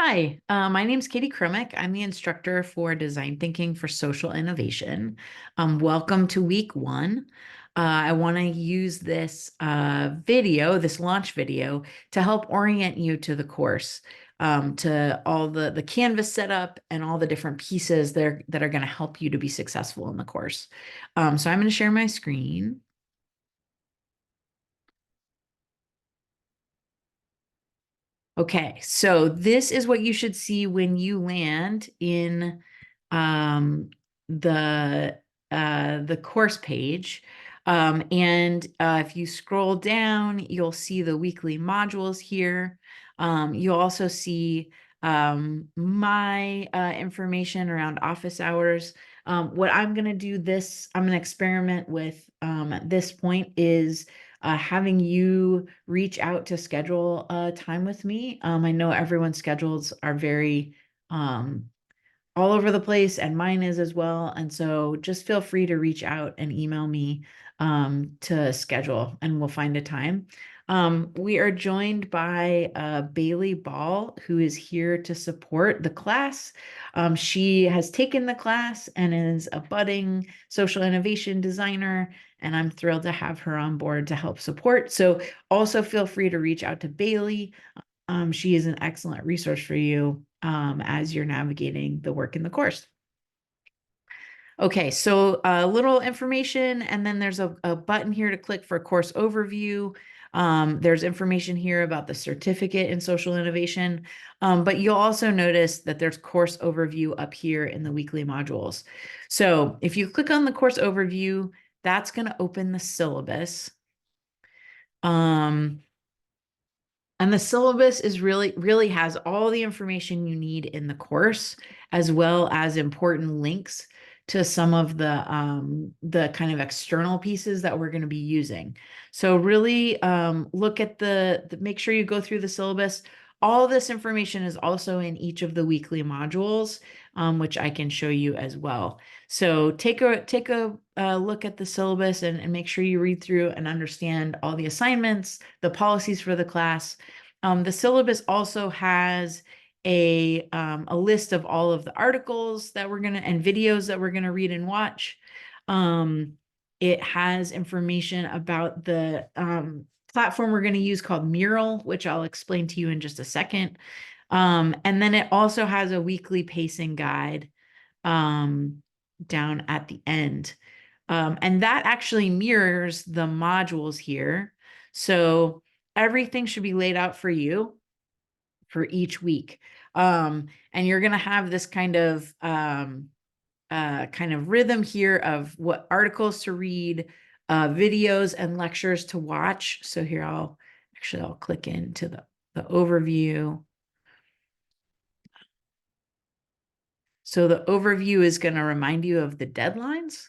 Hi, my name is Katie Krummick. I'm the instructor for design thinking for social innovation. Welcome to week one. I want to use this this launch video, to help orient you to the course, to all the Canvas setup and all the different pieces there that are going to help you to be successful in the course. So I'm going to share my screen. Okay, so this is what you should see when you land in um, the course page. And if you scroll down, you'll see the weekly modules here. You'll also see my information around office hours. What I'm going to do I'm going to experiment with at this point is having you reach out to schedule a time with me. I know everyone's schedules are very all over the place, and mine is as well. And so just feel free to reach out and email me to schedule, and we'll find a time. We are joined by Bailey Ball, who is here to support the class. She has taken the class and is a budding social innovation designer, and I'm thrilled to have her on board to help support. So also feel free to reach out to Bailey. She is an excellent resource for you as you're navigating the work in the course. Okay, so a little information, and then there's a button here to click for course overview. There's information here about the certificate in social innovation, but you'll also notice that there's course overview up here in the weekly modules. So if you click on the course overview, that's going to open the syllabus. And the syllabus is really has all the information you need in the course, as well as important links to some of the kind of external pieces that we're going to be using. So really look at make sure you go through the syllabus. All this information is also in each of the weekly modules, which I can show you as well. So take a look at the syllabus, and make sure you read through and understand all the assignments, the policies for the class. The syllabus also has a list of all of the articles that and videos that we're gonna read and watch. It has information about the platform we're going to use called Mural, which I'll explain to you in just a second. And then it also has a weekly pacing guide down at the end. And that actually mirrors the modules here. So everything should be laid out for you for each week. And you're going to have this kind of rhythm here of what articles to read, videos and lectures to watch. So here I'll click into the overview. So the overview is going to remind you of the deadlines.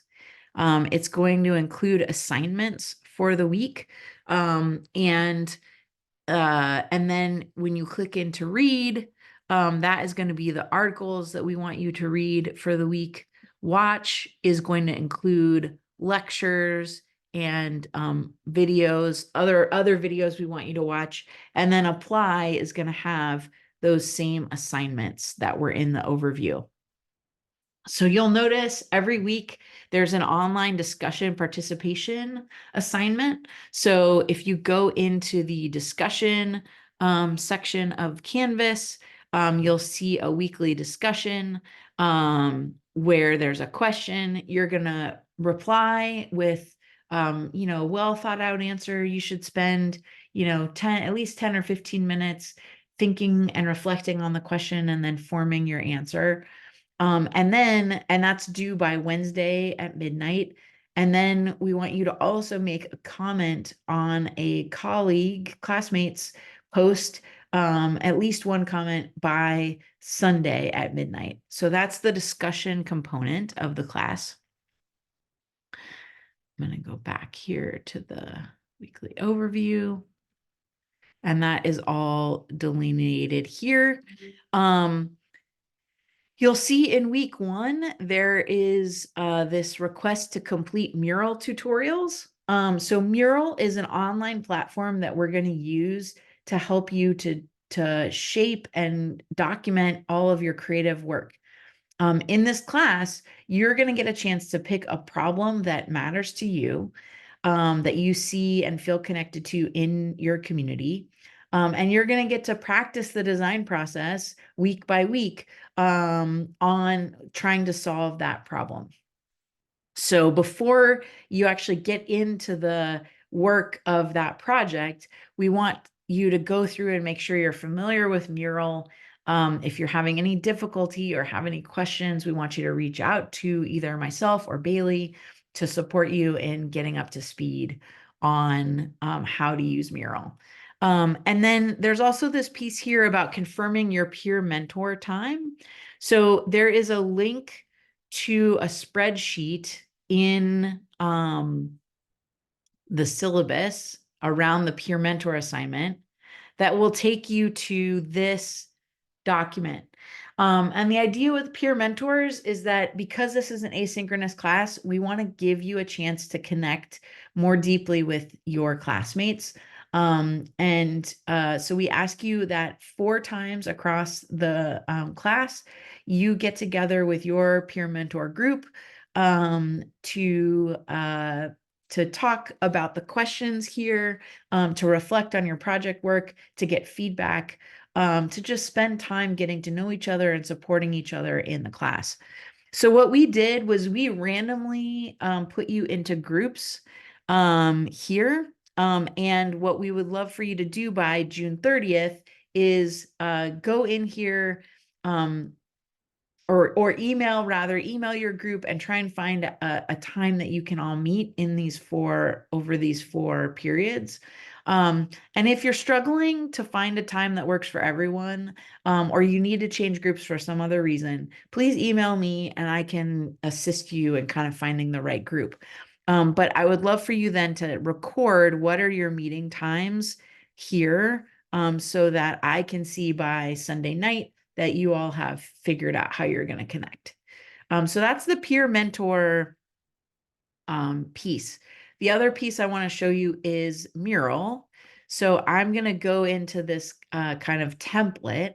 It's going to include assignments for the week. And then when you click into read, that is going to be the articles that we want you to read for the week. Watch is going to include lectures and videos, other videos we want you to watch. And then apply is going to have those same assignments that were in the overview. So you'll notice every week there's an online discussion participation assignment. So if you go into the discussion section of Canvas, you'll see a weekly discussion where there's a question. You're going to reply with, well thought out answer. You should spend, at least 10 or 15 minutes thinking and reflecting on the question, and then forming your answer. And that's due by Wednesday at midnight. And then we want you to also make a comment on a classmate's post, at least one comment by Sunday at midnight. So that's the discussion component of the class. I'm going to go back here to the weekly overview. And that is all delineated here. You'll see in week one, there is this request to complete Mural tutorials. So Mural is an online platform that we're going to use to help you to to shape and document all of your creative work. In this class, you're going to get a chance to pick a problem that matters to you, that you see and feel connected to in your community. And you're going to get to practice the design process week by week on trying to solve that problem. So before you actually get into the work of that project, we want you to go through and make sure you're familiar with Mural. If you're having any difficulty or have any questions, we want you to reach out to either myself or Bailey to support you in getting up to speed on how to use Mural. And then there's also this piece here about confirming your peer mentor time. So there is a link to a spreadsheet in the syllabus around the peer mentor assignment that will take you to this document. And the idea with peer mentors is that because this is an asynchronous class, we want to give you a chance to connect more deeply with your classmates. So we ask you that 4 times across the class, you get together with your peer mentor group to talk about the questions here, to reflect on your project work, to get feedback, to just spend time getting to know each other and supporting each other in the class. So what we did was we randomly put you into groups here. And what we would love for you to do by June 30th is go in here, or email your group and try and find a time that you can all meet in over these 4 periods. And if you're struggling to find a time that works for everyone, or you need to change groups for some other reason, please email me and I can assist you in kind of finding the right group. But I would love for you then to record what are your meeting times here, so that I can see by Sunday night that you all have figured out how you're going to connect. So that's the peer mentor piece. The other piece I want to show you is Mural. So I'm going to go into this kind of template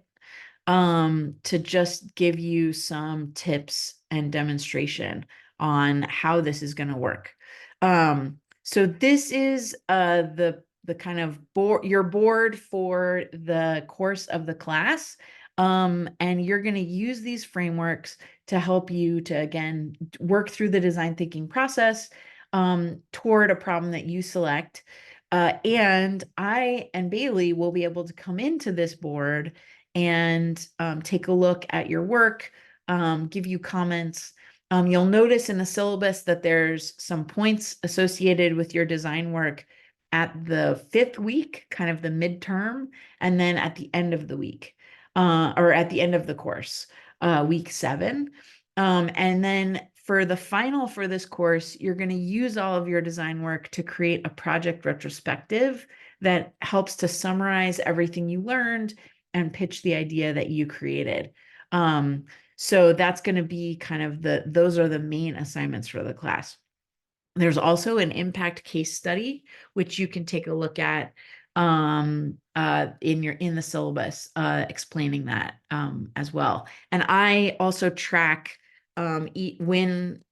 to just give you some tips and demonstration on how this is going to work. So this is the kind of your board for the course of the class. And you're going to use these frameworks to help you to, again, work through the design thinking process toward a problem that you select. And I and Bailey will be able to come into this board and take a look at your work, give you comments. You'll notice in the syllabus that there's some points associated with your design work at the 5th week, kind of the midterm, and then at the end of the week, or at the end of the course, week 7. And then for the final for this course, you're going to use all of your design work to create a project retrospective that helps to summarize everything you learned and pitch the idea that you created. So that's going to be kind of those are the main assignments for the class. There's also an impact case study, which you can take a look at in the syllabus, explaining that as well. And I also track when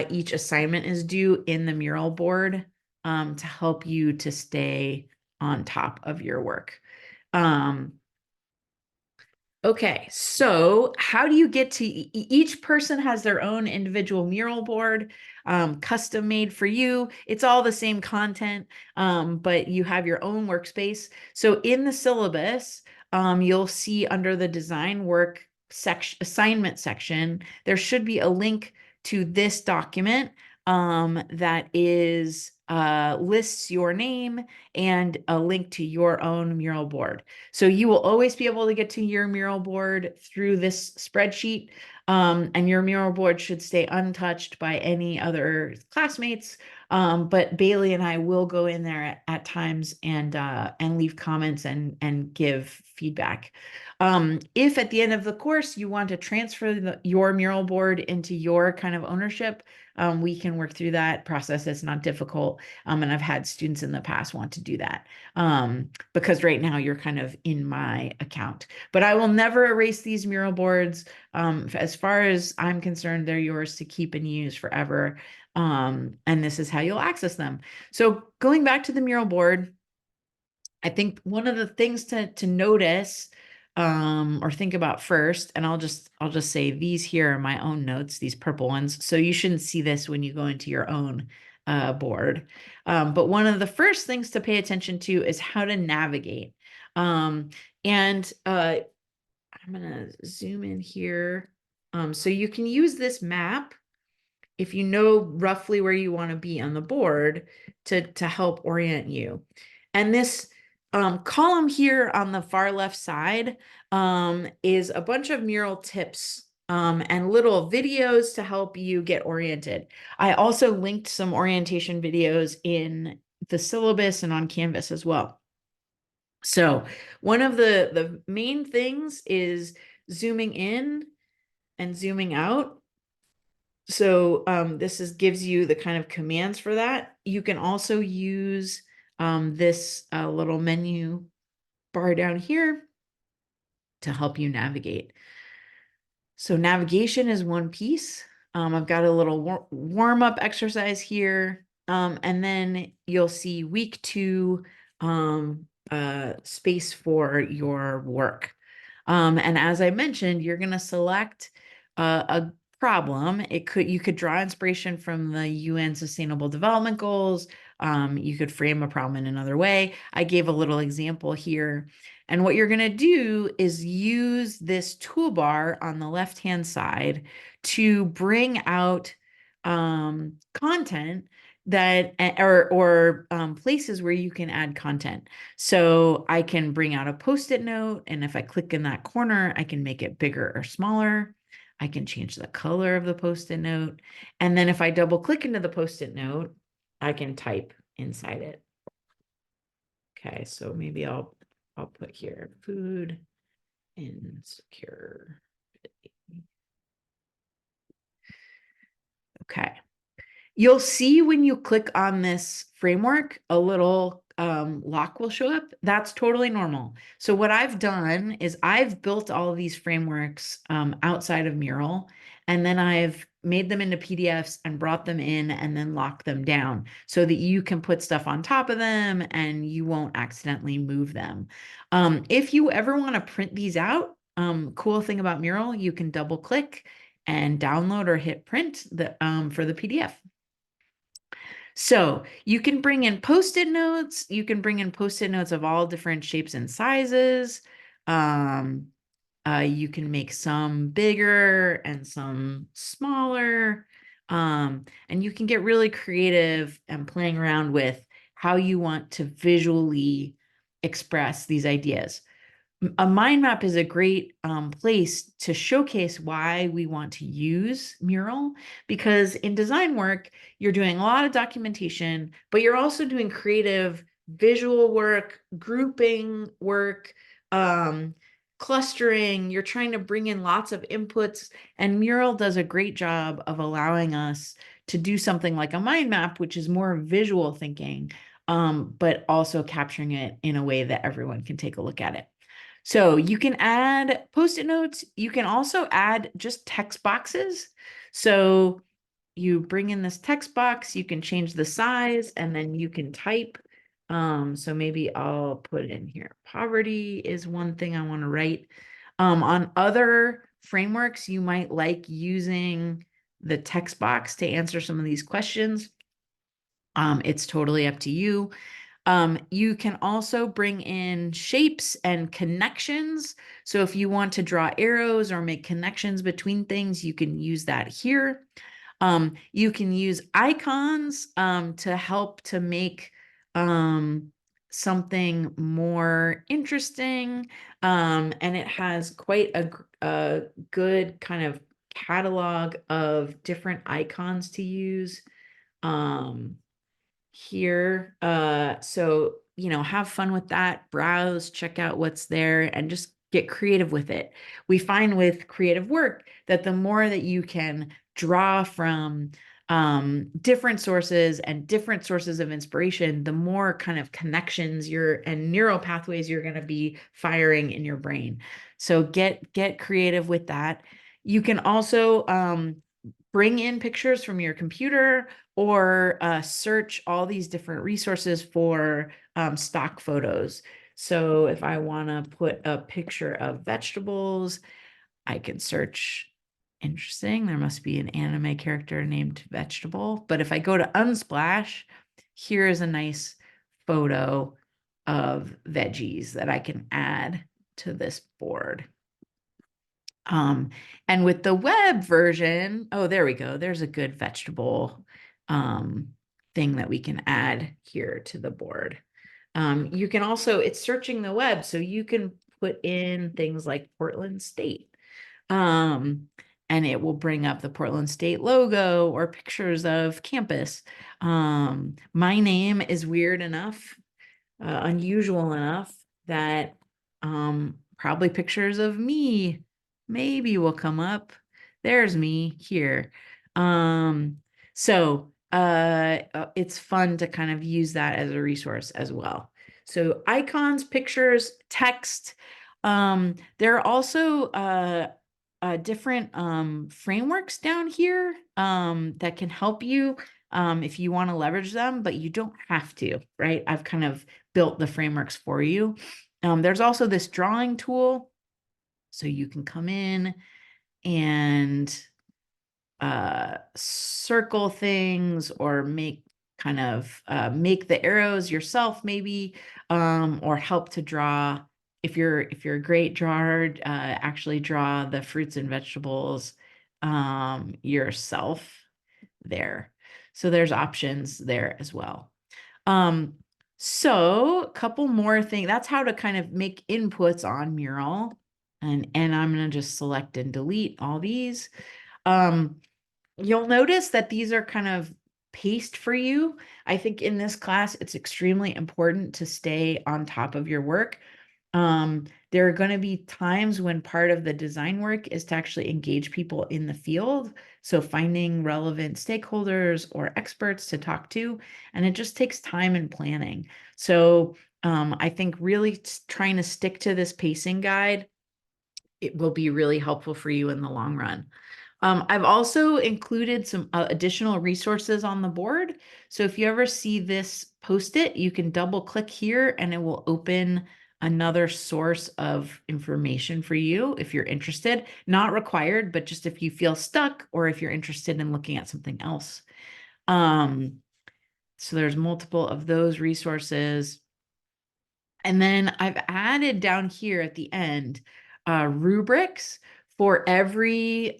each assignment is due in the Mural board to help you to stay on top of your work. Okay, so how do you get to each person has their own individual Mural board, custom made for you. It's all the same content, but you have your own workspace. So in the syllabus, you'll see under the design work section, assignment section, there should be a link to this document that is lists your name and a link to your own Mural board. So you will always be able to get to your Mural board through this spreadsheet, and your Mural board should stay untouched by any other classmates. But Bailey and I will go in there at times and leave comments and give feedback. If at the end of the course you want to transfer your Mural board into your kind of ownership, we can work through that process. It's not difficult. And I've had students in the past want to do that because right now you're kind of in my account. But I will never erase these mural boards. As far as I'm concerned, they're yours to keep and use forever. And this is how you'll access them. So going back to the mural board, I think one of the things to notice or think about first, and I'll just say these here are my own notes, these purple ones. So you shouldn't see this when you go into your own board. But one of the first things to pay attention to is how to navigate. And I'm gonna zoom in here. So you can use this map if you know roughly where you want to be on the board to help orient you. And this column here on the far left side is a bunch of mural tips and little videos to help you get oriented. I also linked some orientation videos in the syllabus and on Canvas as well. So one of the main things is zooming in and zooming out. So this gives you the kind of commands for that. You can also use this little menu bar down here to help you navigate. So navigation is one piece. I've got a little warm-up exercise here. And then you'll see week 2 space for your work. And as I mentioned, you're going to select a problem. You could draw inspiration from the UN Sustainable Development Goals. You could frame a problem in another way. I gave a little example here. And what you're going to do is use this toolbar on the left-hand side to bring out content that or places where you can add content. So I can bring out a Post-it note, and if I click in that corner, I can make it bigger or smaller. I can change the color of the Post-it note. And then if I double click into the Post-it note, I can type inside it. Okay, so maybe I'll put here food insecurity. Okay. You'll see when you click on this framework, a little lock will show up. That's totally normal. So what I've done is I've built all of these frameworks outside of Mural, and then I've made them into PDFs and brought them in and then locked them down so that you can put stuff on top of them and you won't accidentally move them. If you ever want to print these out, cool thing about Mural, you can double click and download or hit print for the PDF. So you can bring in Post-it notes. You can bring in Post-it notes of all different shapes and sizes. You can make some bigger and some smaller. And you can get really creative and playing around with how you want to visually express these ideas. A mind map is a great place to showcase why we want to use Mural, because in design work, you're doing a lot of documentation, but you're also doing creative visual work, grouping work, clustering. You're trying to bring in lots of inputs, and Mural does a great job of allowing us to do something like a mind map, which is more visual thinking, but also capturing it in a way that everyone can take a look at it. So you can add Post-it notes. You can also add just text boxes. So you bring in this text box, you can change the size, and then you can type. So maybe I'll put in here. Poverty is one thing I want to write. On other frameworks, you might like using the text box to answer some of these questions. It's totally up to you. You can also bring in shapes and connections. So if you want to draw arrows or make connections between things, you can use that here. You can use icons to help to make something more interesting. And it has quite a good kind of catalog of different icons to use. Here. So, have fun with that, browse, check out what's there, and just get creative with it. We find with creative work that the more that you can draw from different sources and different sources of inspiration, the more kind of connections and neural pathways you're going to be firing in your brain. So get creative with that. You can also bring in pictures from your computer or search all these different resources for stock photos. So if I want to put a picture of vegetables, I can search. Interesting. There must be an anime character named Vegetable. But if I go to Unsplash, here is a nice photo of veggies that I can add to this board. And with the web version, oh, there we go. There's a good vegetable thing that we can add here to the board. You can also, it's searching the web, so you can put in things like Portland State. And it will bring up the Portland State logo or pictures of campus. My name is weird enough, unusual enough that probably pictures of me maybe will come up. There's me here. So it's fun to kind of use that as a resource as well. So icons, pictures, text. There are also different frameworks down here that can help you if you want to leverage them, but you don't have to, right? I've kind of built the frameworks for you. There's also this drawing tool. So you can come in and circle things or make the arrows yourself maybe, or help to draw. If you're a great drawer, actually draw the fruits and vegetables yourself there. So there's options there as well. So a couple more things. That's how to kind of make inputs on Mural. And I'm going to just select and delete all these. You'll notice that these are kind of paced for you. I think in this class, it's extremely important to stay on top of your work. There are going to be times when part of the design work is to actually engage people in the field. So finding relevant stakeholders or experts to talk to, and it just takes time and planning. So I think really trying to stick to this pacing guide, it will be really helpful for you in the long run. I've also included some additional resources on the board. So if you ever see this Post-it, you can double click here and it will open another source of information for you if you're interested. Not required, but just if you feel stuck or if you're interested in looking at something else. So there's multiple of those resources. And then I've added down here at the end rubrics for every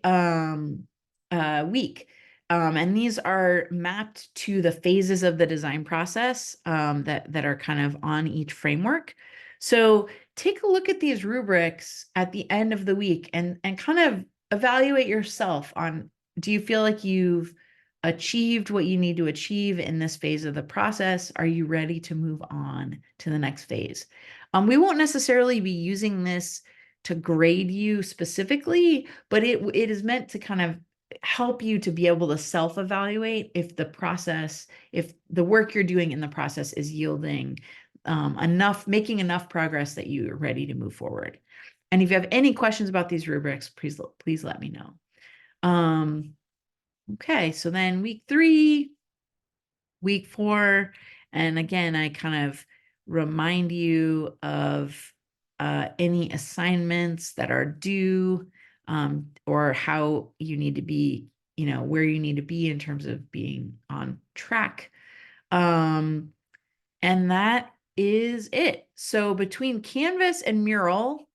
week. And these are mapped to the phases of the design process that are kind of on each framework. So take a look at these rubrics at the end of the week and kind of evaluate yourself on, do you feel like you've achieved what you need to achieve in this phase of the process? Are you ready to move on to the next phase? We won't necessarily be using this to grade you specifically, but it is meant to kind of help you to be able to self-evaluate if the work you're doing in the process is yielding making enough progress that you're ready to move forward. And if you have any questions about these rubrics, please let me know. Okay, so then week 3, week 4, and again, I kind of remind you of any assignments that are due, or how you need to be, where you need to be in terms of being on track. And that is it. So between Canvas and Mural,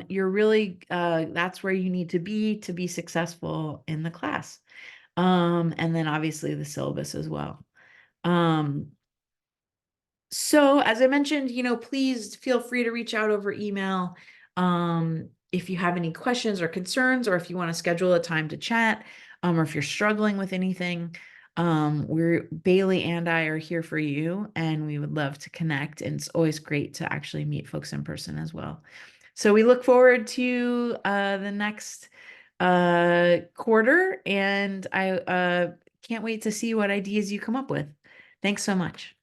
you're really, that's where you need to be successful in the class. And then obviously the syllabus as well. So as I mentioned, please feel free to reach out over email if you have any questions or concerns, or if you want to schedule a time to chat, or if you're struggling with anything. Bailey and I are here for you, and we would love to connect. And it's always great to actually meet folks in person as well. So we look forward to the next quarter, and I Can't wait to see what ideas you come up with. Thanks so much.